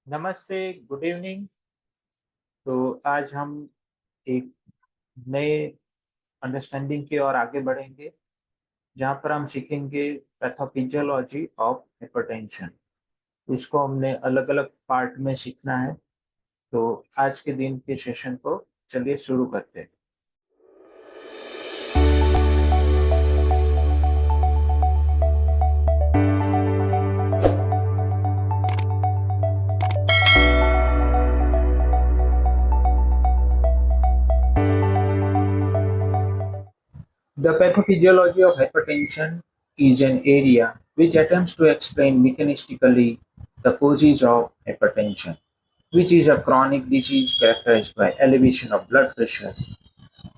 नमस्ते, good evening. तो आज हम एक नए अंडरस्टैंडिंग की ओर आगे बढ़ेंगे, जहाँ पर हम सीखेंगे पैथोफिजियोलॉजी ऑफ हाइपरटेंशन। इसको हमने अलग-अलग पार्ट में सीखना है। तो आज के दिन के सेशन को चलिए शुरू करते हैं। The pathophysiology of hypertension is an area which attempts to explain mechanistically the causes of hypertension, which is a chronic disease characterized by elevation of blood pressure.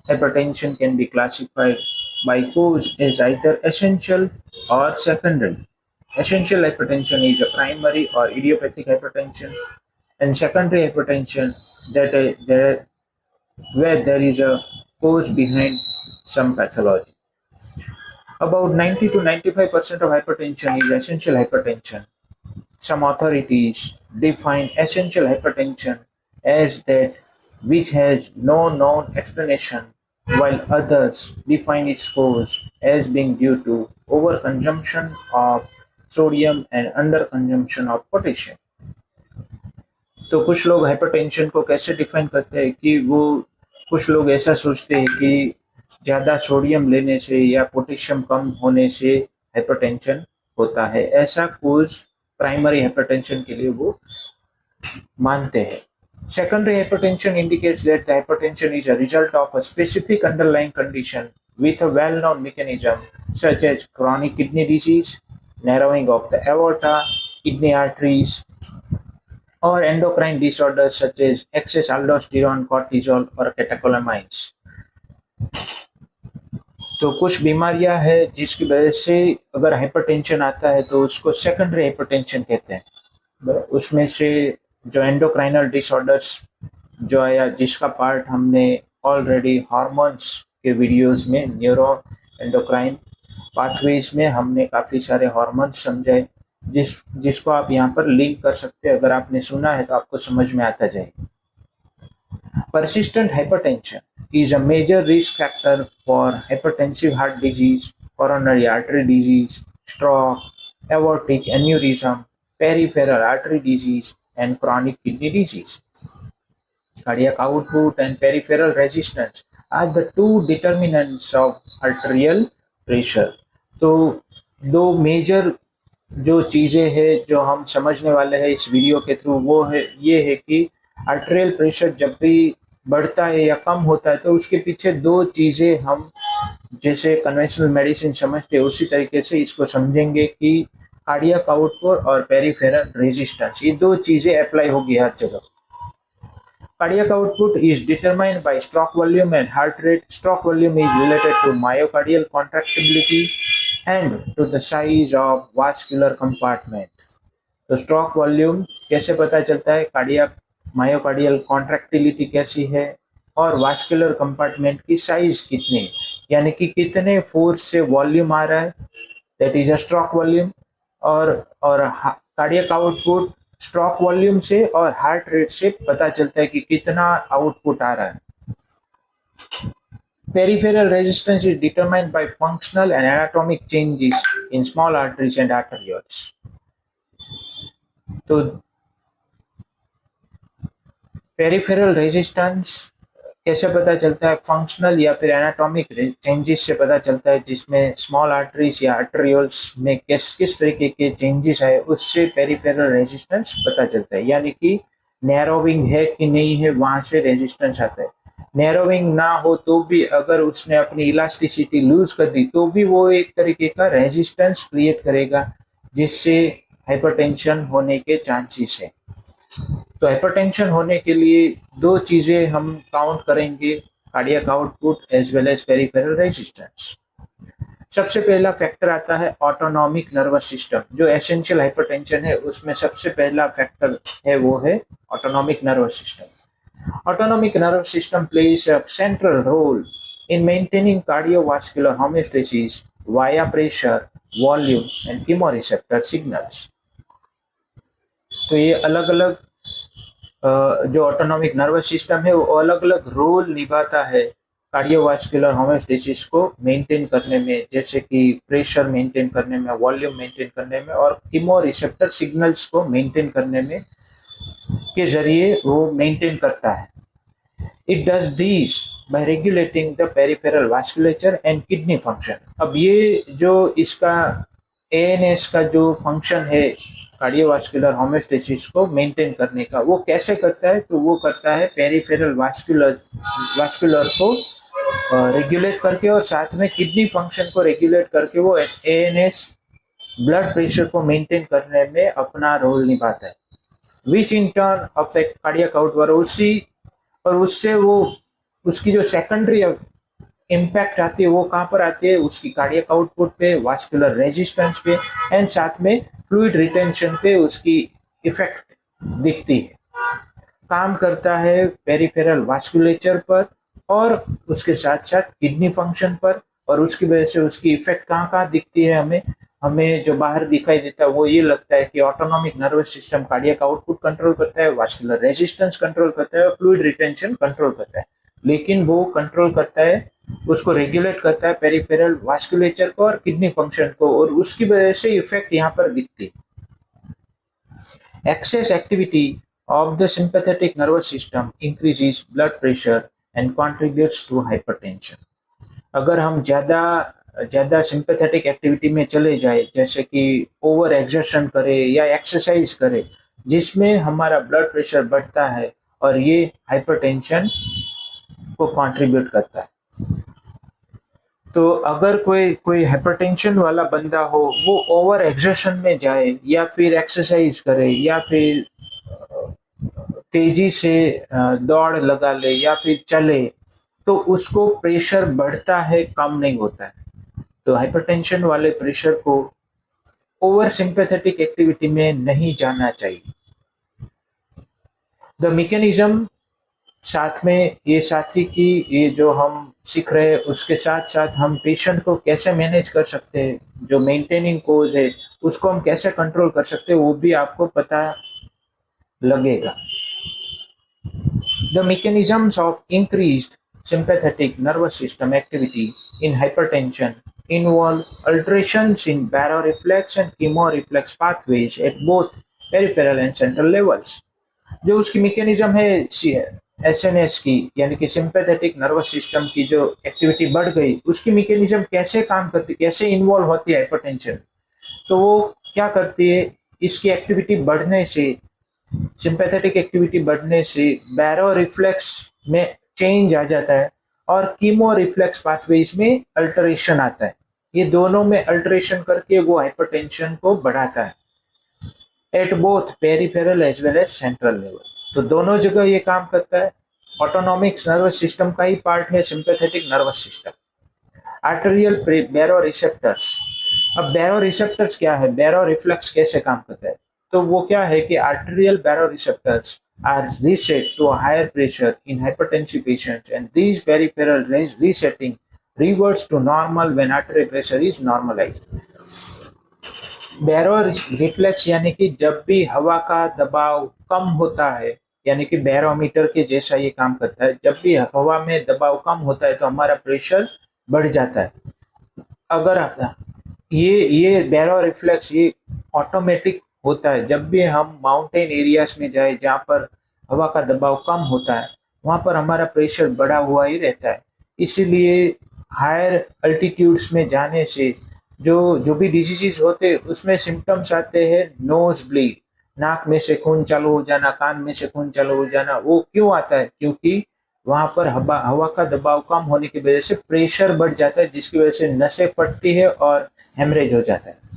Hypertension can be classified by cause as either essential or secondary. Essential hypertension is a primary or idiopathic hypertension, and secondary hypertension where there is a cause behind some pathology. About 90 to 95% of hypertension is essential hypertension. Some authorities define essential hypertension as that which has no known explanation, while others define its cause as being due to overconsumption of sodium and underconsumption of potassium. तो कुछ लोग hypertension को कैसे define करते हैं कि वो कुछ लोग ऐसा सोचते हैं कि ज़्यादा सोडियम लेने से या पोटेशियम कम होने से हाइपरटेंशन होता है। ऐसा कोज प्राइमरी हाइपरटेंशन के लिए वो मानते हैं। Secondary hypertension indicates that the hypertension is a result of a specific underlying condition with a well-known mechanism such as chronic kidney disease, narrowing of the aorta, kidney arteries, or endocrine disorders such as excess aldosterone, cortisol or catecholamines. तो कुछ बीमारियां हैं जिसकी वजह से अगर hypertension आता है तो उसको सेकेंडरी हाइपरटेंशन कहते हैं। उसमें से जो एंडोक्राइनल डिसऑर्डर्स जो है या जिसका पार्ट हमने ऑलरेडी हार्मोन्स के वीडियोस में न्यूरो एंडोक्राइन पाथवेज में हमने काफ़ी सारे हार्मोन्स समझाए, जिसको आप यहाँ पर लिंक कर सकते हैं। अगर आपने सुना है तो आपको समझ में आता जाएगा। Persistent hypertension is a major risk factor for hypertensive heart disease, coronary artery disease, stroke, aortic aneurysm, peripheral artery disease, and chronic kidney disease. Cardiac output and peripheral resistance are the two determinants of arterial pressure. तो दो major जो चीज़ें हैं जो हम समझने वाले हैं इस वीडियो के थ्रू, वो है ये है कि आर्टेरियल प्रेशर जब भी बढ़ता है या कम होता है तो उसके पीछे दो चीज़ें हम जैसे कन्वेंशनल मेडिसिन समझते हैं उसी तरीके से इसको समझेंगे कि कार्डियक आउटपुट और पेरिफेरल रेजिस्टेंस, ये दो चीज़ें अप्लाई होगी हर जगह। Cardiac output is determined by stroke volume and heart rate. Stroke volume is related to myocardial contractibility and to the size of vascular compartment. तो स्ट्रोक वॉल्यूम कैसे पता चलता है, कार्डियक मायोकार्डियल कॉन्ट्रैक्टिलिटी कैसी है और वास्कुलर कंपार्टमेंट की size कितनी है, यानी कि कितने फोर्स से वॉल्यूम आ रहा है, that is a stroke volume. और कार्डियक आउटपुट स्ट्रोक वॉल्यूम से और हार्ट रेट से पता चलता है कि कितना आउटपुट आ रहा है। Peripheral resistance is determined by functional and anatomic changes in small arteries and arterioles. तो पेरिफेरल रेजिस्टेंस कैसे पता चलता है, फंक्शनल या फिर एनाटॉमिक चेंजेस से पता चलता है, जिसमें स्मॉल आर्टरीज या आर्टरियोल्स में किस तरीके के चेंजेस आए उससे पेरिफेरल रेजिस्टेंस पता चलता है। यानी कि नैरोविंग है कि नहीं है, वहां से रेजिस्टेंस आता है। नैरोविंग ना हो तो भी अगर उसने अपनी इलास्टिसिटी लूज कर दी तो भी वो एक तरीके का रेजिस्टेंस क्रिएट करेगा, जिससे हाइपरटेंशन होने के चांसेस है। तो हाइपरटेंशन होने के लिए दो चीजें हम काउंट करेंगे, cardiac output as well as peripheral resistance. सबसे पहला फैक्टर आता है ऑटोनॉमिक नर्वस सिस्टम। जो एसेंशियल हाइपरटेंशन है उसमें सबसे पहला फैक्टर है वो है autonomic nervous system. Autonomic nervous system plays a central role in maintaining cardiovascular homeostasis via pressure, volume and chemoreceptor signals. तो ये अलग अलग जो ऑटोनॉमिक नर्वस सिस्टम है वो अलग अलग रोल निभाता है कार्डियोवास्कुलर होम्योस्टेसिस को मेंटेन करने में, जैसे कि प्रेशर मेंटेन करने में, वॉल्यूम मेंटेन करने में और कीमो रिसेप्टर सिग्नल्स को मेंटेन करने में के जरिए वो मेंटेन करता है। It does this by regulating the peripheral vasculature and kidney function. अब ये जो इसका एएनएस का जो फंक्शन है कार्डियोवास्कुलर होम्योस्टेसिस को मेंटेन करने का, वो कैसे करता है? तो वो करता है पेरिफेरल वास्कुलर को रेगुलेट करके और साथ में किडनी फंक्शन को रेगुलेट करके वो एएनएस ब्लड प्रेशर को मेंटेन करने में अपना रोल निभाता है, which in turn affect cardiac output. और उससे वो उसकी जो सेकेंडरी इम्पैक्ट आती है वो कहाँ पर आती है? उसकी कार्डियक आउटपुट पे, वास्कुलर रेजिस्टेंस पे एंड साथ में फ्लूइड रिटेंशन पे उसकी इफेक्ट दिखती है। काम करता है पेरिफेरल वास्कुलेचर पर और उसके साथ साथ किडनी फंक्शन पर, और उसकी वजह से उसकी इफेक्ट कहाँ कहाँ दिखती है हमें? हमें जो बाहर दिखाई देता है वो ये लगता है कि autonomic nervous system cardiac output control करता है, वास्कुलर रेजिस्टेंस कंट्रोल करता है और फ्लूइड रिटेंशन कंट्रोल करता है, लेकिन वो कंट्रोल करता है, उसको रेगुलेट करता है पेरिफेरल वास्कुलेचर को और किडनी फंक्शन को, और उसकी वजह से इफेक्ट यहाँ पर दिखती है। Excess activity of the sympathetic nervous system increases blood pressure and contributes to hypertension. अगर हम ज़्यादा ज़्यादा सिंपैथेटिक एक्टिविटी में चले जाए, जैसे कि ओवर एक्सर्शन करें या एक्सरसाइज करें जिसमें हमारा ब्लड प्रेशर बढ़ता है, और ये हाइपरटेंशन को कंट्रीब्यूट करता है। तो अगर कोई कोई हाइपरटेंशन वाला बंदा हो, वो ओवर एक्सर्शन में जाए या फिर एक्सरसाइज करे या फिर तेजी से दौड़ लगा ले या फिर चले, तो उसको प्रेशर बढ़ता है, कम नहीं होता है। तो हाइपरटेंशन वाले प्रेशर को ओवर सिंपैथेटिक एक्टिविटी में नहीं जाना चाहिए। द मैकेनिज्म साथ में ये साथी की ये जो हम सीख रहे हैं, उसके साथ साथ हम पेशेंट को कैसे मैनेज कर सकते हैं, जो मेंटेनिंग कोज है उसको हम कैसे कंट्रोल कर सकते हैं, वो भी आपको पता लगेगा। The mechanisms of increased sympathetic nervous system activity in hypertension involve alterations in baroreflex and chemoreflex pathways at both peripheral and central levels। जो उसकी मैकेनिज्म है एसएनएस की, यानी कि सिंपैथेटिक नर्वस सिस्टम की जो एक्टिविटी बढ़ गई, उसकी मैकेनिज्म कैसे काम करती, कैसे इन्वॉल्व होती है हाइपरटेंशन। तो वो क्या करती है, इसकी एक्टिविटी बढ़ने से, सिंपैथेटिक एक्टिविटी बढ़ने से बैरो रिफ्लेक्स में चेंज आ जाता है और कीमो रिफ्लेक्स पाथवेज में अल्टरेशन आता है। ये दोनों में अल्टरेशन करके वो हाइपरटेंशन को बढ़ाता है at both peripheral as well as central level. तो दोनों जगह ये काम करता है। ऑटोनॉमिक नर्वस सिस्टम का ही पार्ट है सिंपैथेटिक नर्वस सिस्टम। आर्टेरियल बैरो रिसेप्टर्स। अब बैरो रिसेप्टर्स क्या है, बैरो रिफ्लेक्स कैसे काम करता है? तो वो क्या है कि arterial baroreceptors are reset to a higher pressure in hypertensive patients, and these peripheral resetting reverts to normal when artery pressure is normalized। Baroreflex यानी कि जब भी हवा का दबाव कम होता है, यानी कि बैरोमीटर के जैसा ये काम करता है। जब भी हवा में दबाव कम होता है तो हमारा प्रेशर बढ़ जाता है। अगर ये बैरो रिफ्लेक्स ये ऑटोमेटिक होता है जब भी हम माउंटेन एरियाज में जाए जहाँ पर हवा का दबाव कम होता है, वहाँ पर हमारा प्रेशर बढ़ा हुआ ही रहता है। इसीलिए हायर अल्टीट्यूड्स में जाने से जो भी डिजीजेस होते हैं उसमें सिम्टम्स आते हैं नोज ब्लीड, नाक में से खून चालू हो जाना, कान में से खून चालू हो जाना। वो क्यों आता है? क्योंकि वहाँ पर हवा का दबाव कम होने की वजह से प्रेशर बढ़ जाता है, जिसकी वजह से नसें फटती है और हेमरेज हो जाता है।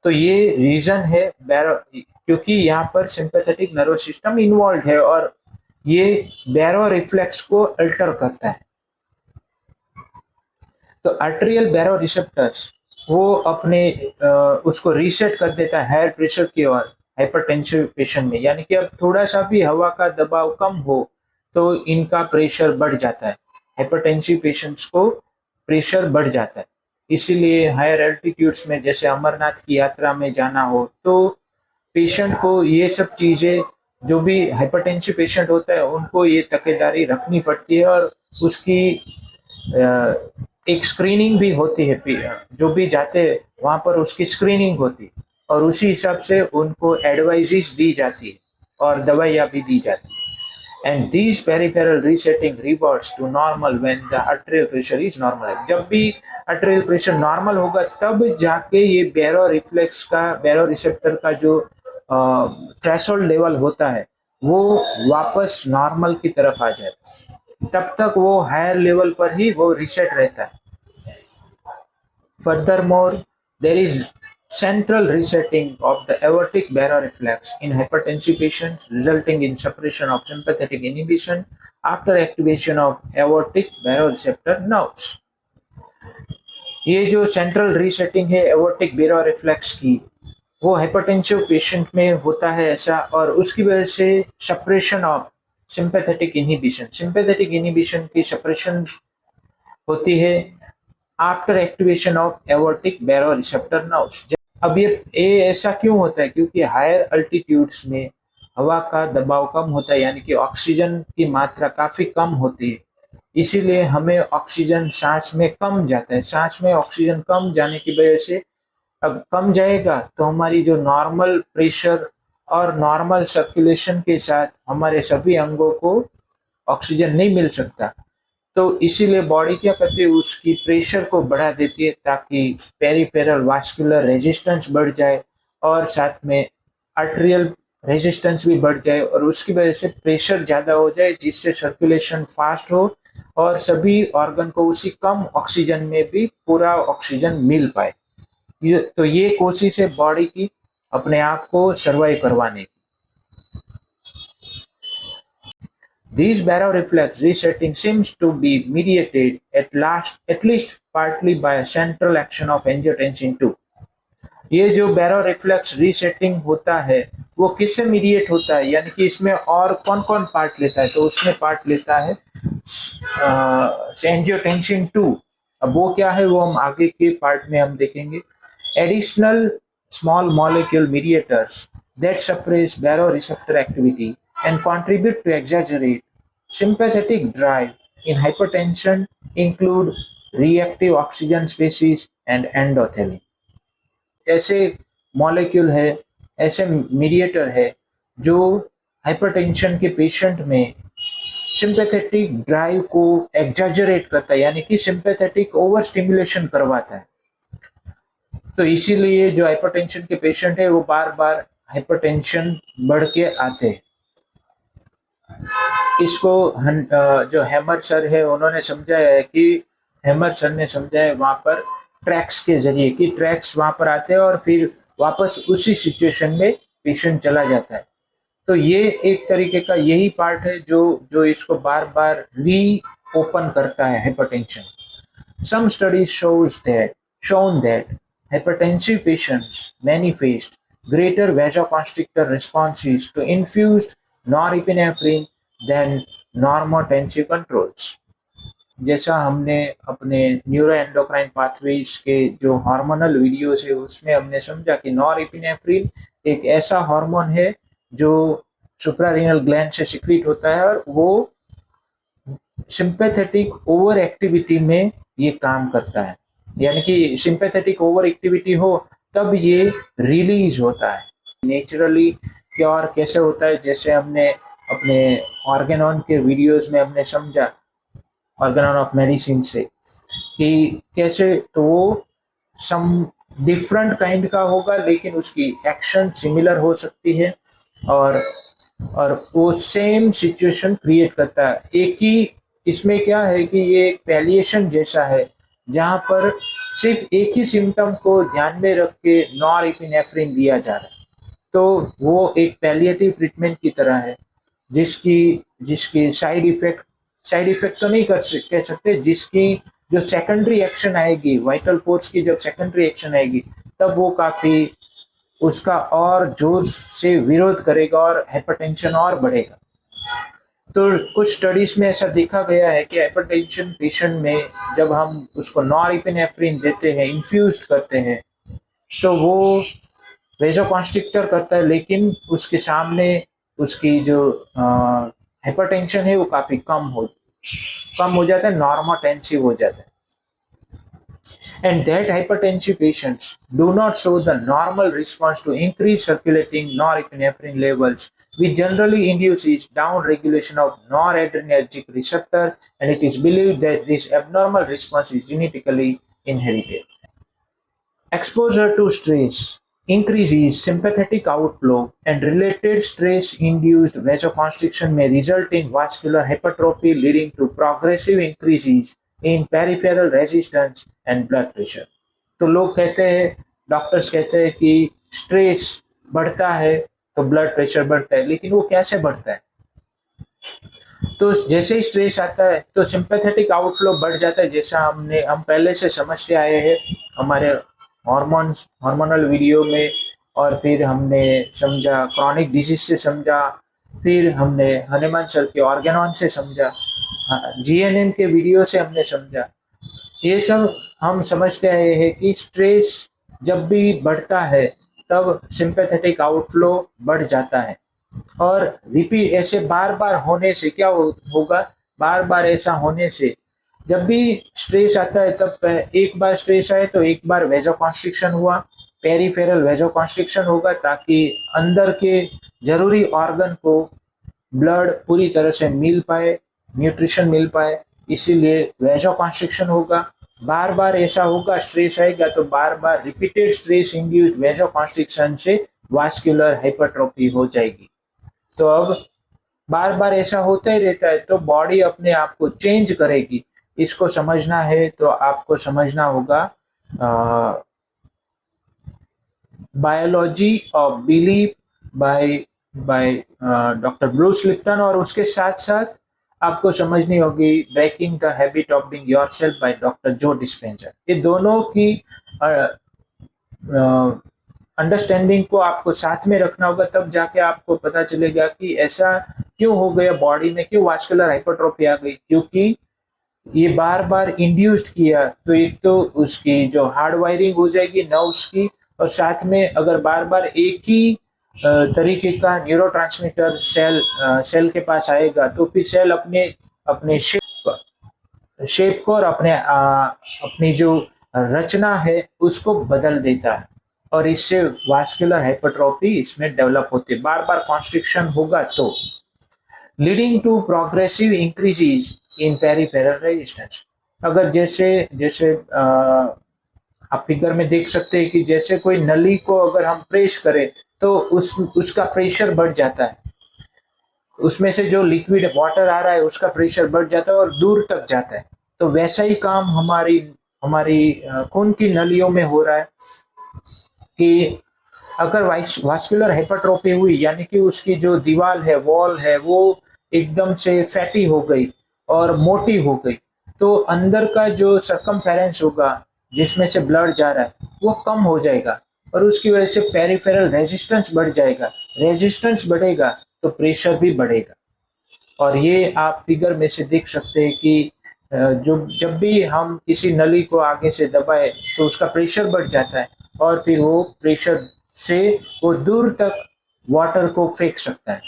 तो ये रीजन है क्योंकि यहाँ पर सिंपैथेटिक नर्वस सिस्टम इन्वॉल्व है और ये बैरो रिफ्लेक्स को अल्टर करता है। तो आर्टेरियल बैरो रिसेप्टर्स वो अपने उसको रीसेट कर देता है हायर प्रेशर की ओर हाइपरटेंसिव पेशेंट में, यानी कि अब थोड़ा सा भी हवा का दबाव कम हो तो इनका प्रेशर बढ़ जाता है। हाइपरटेंसिव पेशेंट्स को प्रेशर बढ़ जाता है। इसीलिए हायर एल्टीट्यूड्स में जैसे अमरनाथ की यात्रा में जाना हो तो पेशेंट को ये सब चीज़ें जो भी हाइपरटेंसिव पेशेंट होता है उनको ये तकेदारी रखनी पड़ती है, और उसकी एक स्क्रीनिंग भी होती है। जो भी जाते हैं वहाँ पर उसकी स्क्रीनिंग होती है, और उसी हिसाब से उनको एडवाइजेस दी जाती है और दवाइयाँ भी दी जाती है। And these peripheral resetting reverts to normal when the arterial pressure is normal। जब भी arterial pressure नॉर्मल होगा तब जाके ये बैरो रिसेप्टर का जो थ्रेशोल्ड लेवल होता है वो वापस नॉर्मल की तरफ आ जाता है। तब तक वो हायर लेवल पर ही वो रिसेट रहता है। Furthermore, there is central resetting of the aortic baroreflex in hypertensive patients, resulting in suppression of sympathetic inhibition after activation of aortic baroreceptor nerves। ये जो सेंट्रल रीसेटिंग है एओर्टिक बारोरिफ्लेक्स की, वो हाइपरटेंसिव पेशेंट में होता है ऐसा, और उसकी वजह से सप्रेशन ऑफ सिंपैथेटिक इनहिबिशन की सप्रेशन होती है after activation of aortic baroreceptor nerves. अब ये ऐसा क्यों होता है? क्योंकि हायर अल्टीट्यूड्स में हवा का दबाव कम होता है, यानी कि ऑक्सीजन की मात्रा काफी कम होती है, इसीलिए हमें ऑक्सीजन सांस में कम जाता है। सांस में ऑक्सीजन कम जाने की वजह से, अब कम जाएगा तो हमारी जो नॉर्मल प्रेशर और नॉर्मल सर्कुलेशन के साथ हमारे सभी अंगों को ऑक्सीजन नहीं मिल सकता। तो इसीलिए बॉडी क्या करती है, उसकी प्रेशर को बढ़ा देती है ताकि पेरिफेरल वास्कुलर रेजिस्टेंस बढ़ जाए और साथ में आर्टेरियल रेजिस्टेंस भी बढ़ जाए, और उसकी वजह से प्रेशर ज़्यादा हो जाए जिससे सर्कुलेशन फास्ट हो और सभी ऑर्गन को उसी कम ऑक्सीजन में भी पूरा ऑक्सीजन मिल पाए। तो ये कोशिश है बॉडी की अपने आप को सर्वाइव करवाने की। These baroreflex resetting seems to be mediated at least partly by a central action of angiotensin II। ये जो बैरोरिफ्लेक्स रीसेटिंग होता है वो किससे मीडिएट होता है, यानी कि इसमें और कौन कौन पार्ट लेता है? तो उसमें पार्ट लेता है एंजियोटेंसिन 2। अब वो क्या है वो हम आगे के पार्ट में हम देखेंगे। Additional small molecule mediators that suppress baroreceptor activity and contribute to exaggerate sympathetic drive in hypertension include reactive oxygen species and endothelin। ऐसे मॉलिक्यूल है, ऐसे मीडिएटर है जो हाइपरटेंशन के पेशेंट में सिंपैथेटिक ड्राइव को एग्जैजरेट करता है, यानी कि सिंपैथेटिक ओवर स्टिमुलेशन करवाता है। तो इसीलिए जो हाइपरटेंशन के पेशेंट है वो बार बार हाइपरटेंशन बढ़ के आते हैं। इसको जो हैमर सर है उन्होंने समझाया है कि हैमर सर ने समझाया वहां पर ट्रैक्स के जरिए कि ट्रैक्स वहां पर आते हैं और फिर वापस उसी सिचुएशन में पेशेंट चला जाता है। तो ये एक तरीके का यही पार्ट है जो जो इसको बार बार री ओपन करता है hypertension. Some studies shown that hypertensive patients manifest greater vasoconstrictor responses to infused norepinephrine than normotensive controls। जैसा हमने अपने न्यूरो एंडोक्राइन पाथवेज के जो हार्मोनल वीडियोस है उसमें हमने समझा कि नॉरएपिनेफ्रिन एक ऐसा हार्मोन है जो सुप्रारीनल ग्लैंड से सिक्रीट होता है और वो सिंपैथेटिक ओवर एक्टिविटी में ये काम करता है, यानी कि सिंपैथेटिक ओवर एक्टिविटी हो तब ये रिलीज होता है। नेचुरली क्योर कैसे होता है, जैसे हमने अपने ऑर्गेनॉन के वीडियोस में हमने समझा, ऑर्गेनॉन ऑफ मेडिसिन से, कि कैसे तो वो सम डिफरेंट काइंड का होगा लेकिन उसकी एक्शन सिमिलर हो सकती है और वो सेम सिचुएशन क्रिएट करता है। एक ही इसमें क्या है कि ये एक पैलिएशन जैसा है जहाँ पर सिर्फ एक ही सिम्टम को ध्यान में रख के नॉरएपिनेफ्रिन दिया जा रहा है। तो वो एक पैलिएटिव ट्रीटमेंट की तरह है जिसकी साइड इफेक्ट तो नहीं कह सकते, जिसकी जो सेकेंडरी एक्शन आएगी, वाइटल फोर्स की जब सेकेंडरी एक्शन आएगी तब वो काफी उसका और जोर से विरोध करेगा और हाइपरटेंशन और बढ़ेगा। तो कुछ स्टडीज में ऐसा देखा गया है कि हाइपरटेंशन पेशेंट में जब हम उसको नॉरएपिनेफ्रिन देते हैं, इन्फ्यूज्ड करते हैं, तो वो वेजोकॉन्स्ट्रिक्टर करता है लेकिन उसके सामने उसकी जो हाइपरटेंशन है वो काफी कम हो जाता है, नॉर्मोटेंसिव हो जाता है. And that hypertensive patients do not show the normal response to increased circulating norepinephrine levels, which generally induces down-regulation of noradrenergic receptor, and it is believed that this abnormal response is genetically inherited. Exposure to stress increases sympathetic outflow, and related stress-induced vasoconstriction may result in vascular hypertrophy, leading to progressive increases in peripheral resistance and blood pressure. तो लोग कहते हैं, doctors कहते हैं कि stress बढ़ता है तो ब्लड प्रेशर बढ़ता है, लेकिन वो कैसे बढ़ता है? तो जैसे ही स्ट्रेस आता है तो सिंपैथेटिक आउटफ्लो बढ़ जाता है, जैसा हम पहले से समझते आए हैं हमारे हार्मोनल वीडियो में, और फिर हमने समझा क्रॉनिक डिजीज से समझा, फिर हमने हनुमान सर के ऑर्गेनॉन से समझा, जीएनएम के वीडियो से हमने समझा. ये सब हम समझते आए हैं कि स्ट्रेस जब भी बढ़ता है तब सिंपैथेटिक आउटफ्लो बढ़ जाता है, और रिपीट ऐसे बार बार होने से क्या होगा, बार बार ऐसा होने से जब भी स्ट्रेस आता है तब एक बार स्ट्रेस आए तो एक बार वेजोकॉन्स्ट्रिक्शन हुआ, पेरिफेरल वेजोकॉन्स्ट्रिक्शन होगा, ताकि अंदर के जरूरी ऑर्गन को ब्लड पूरी तरह से मिल पाए, न्यूट्रिशन मिल पाए, इसीलिए वेजोकॉन्स्ट्रिक्शन होगा. बार बार ऐसा होगा, स्ट्रेस आएगा तो बार बार रिपीटेड स्ट्रेस इंड्यूस्ड वेजोकॉन्स्ट्रिक्शन से वास्कुलर हाइपरट्रोफी हो जाएगी. तो अब बार बार ऐसा होता ही रहता है तो बॉडी अपने आप को चेंज करेगी. इसको समझना है तो आपको समझना होगा biology of belief by doctor Bruce Lipton, और उसके साथ साथ आपको समझनी होगी breaking the habit of being yourself by doctor Joe Dispenza. ये दोनों की अंडरस्टैंडिंग को आपको साथ में रखना होगा, तब जाके आपको पता चलेगा कि ऐसा क्यों हो गया, बॉडी में क्यों वास्कुलर हाइपरट्रोफी आ गई, क्योंकि ये बार बार इंड्यूस्ड किया. तो एक तो उसकी जो हार्ड वायरिंग हो जाएगी नर्व्स की, और साथ में अगर बार बार एक ही तरीके का न्यूरोट्रांसमीटर सेल के पास आएगा तो फिर सेल अपने शेप को और अपनी जो रचना है उसको बदल देता है, और इससे वास्कुलर हाइपरट्रोफी इसमें डेवलप होती है. बार बार कॉन्स्ट्रिक्शन होगा तो leading to progressive increases in peripheral resistance. अगर जैसे जैसे आप फिगर में देख सकते हैं कि जैसे कोई नली को अगर हम प्रेस करें तो उसका प्रेशर बढ़ जाता है, उसमें से जो लिक्विड वाटर आ रहा है उसका प्रेशर बढ़ जाता है और दूर तक जाता है. तो वैसा ही काम हमारी खून की नलियों में हो रहा है कि अगर वास्कुलर हाइपरट्रोफी हुई, यानी कि उसकी जो दीवार है, वॉल है, वो एकदम से फैटी हो गई और मोटी हो गई, तो अंदर का जो सर्कमफेरेंस होगा जिसमें से ब्लड जा रहा है वो कम हो जाएगा, और उसकी वजह से पेरिफेरल रेजिस्टेंस बढ़ जाएगा. रेजिस्टेंस बढ़ेगा तो प्रेशर भी बढ़ेगा, और ये आप फिगर में से देख सकते हैं कि जब भी हम किसी नली को आगे से दबाए तो उसका प्रेशर बढ़ जाता है, और फिर वो प्रेशर से वो दूर तक वाटर को फेंक सकता है,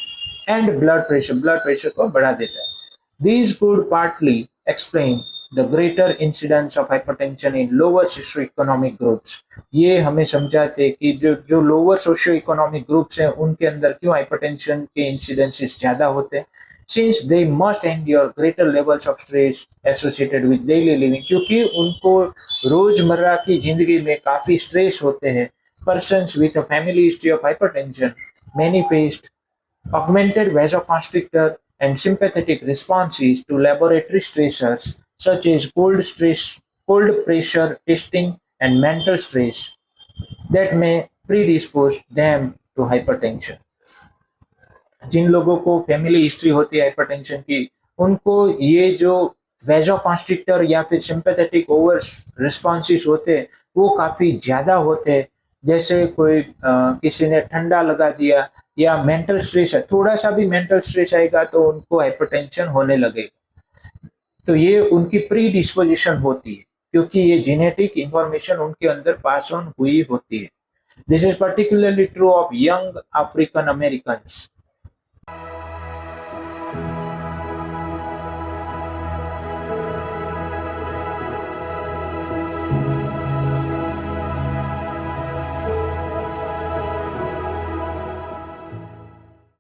एंड ब्लड प्रेशर को बढ़ा देता है. These could partly explain the greater incidence of hypertension in lower socio-economic groups. ये हमें समझाते कि जो लोअर सोशियो इकोनॉमिक ग्रुप्स हैं उनके अंदर क्यों हाइपरटेंशन के इंसिडेंसेस ज्यादा होते हैं, since they must endure greater levels of stress associated with daily living, क्योंकि उनको रोजमर्रा की जिंदगी में काफी स्ट्रेस होते हैं. Persons with a family history of hypertension manifest augmented vasoconstrictor and sympathetic responses to laboratory stressors such as cold pressure testing and mental stress that may predispose them to hypertension. जिन लोगों को family history होती है hypertension की, उनको ये जो वेजोकॉन्स्ट्रिक्टर या फिर सिंपैथेटिक ओवर रिस्पॉन्सेस होते हैं वो काफी ज्यादा होते हैं. जैसे कोई किसी ने ठंडा लगा दिया या मेंटल स्ट्रेस है, थोड़ा सा भी मेंटल स्ट्रेस आएगा तो उनको हाइपरटेंशन होने लगेगा. तो ये उनकी प्री डिस्पोजिशन होती है, क्योंकि ये जेनेटिक इंफॉर्मेशन उनके अंदर पास ऑन हुई होती है. This is particularly true of young African Americans.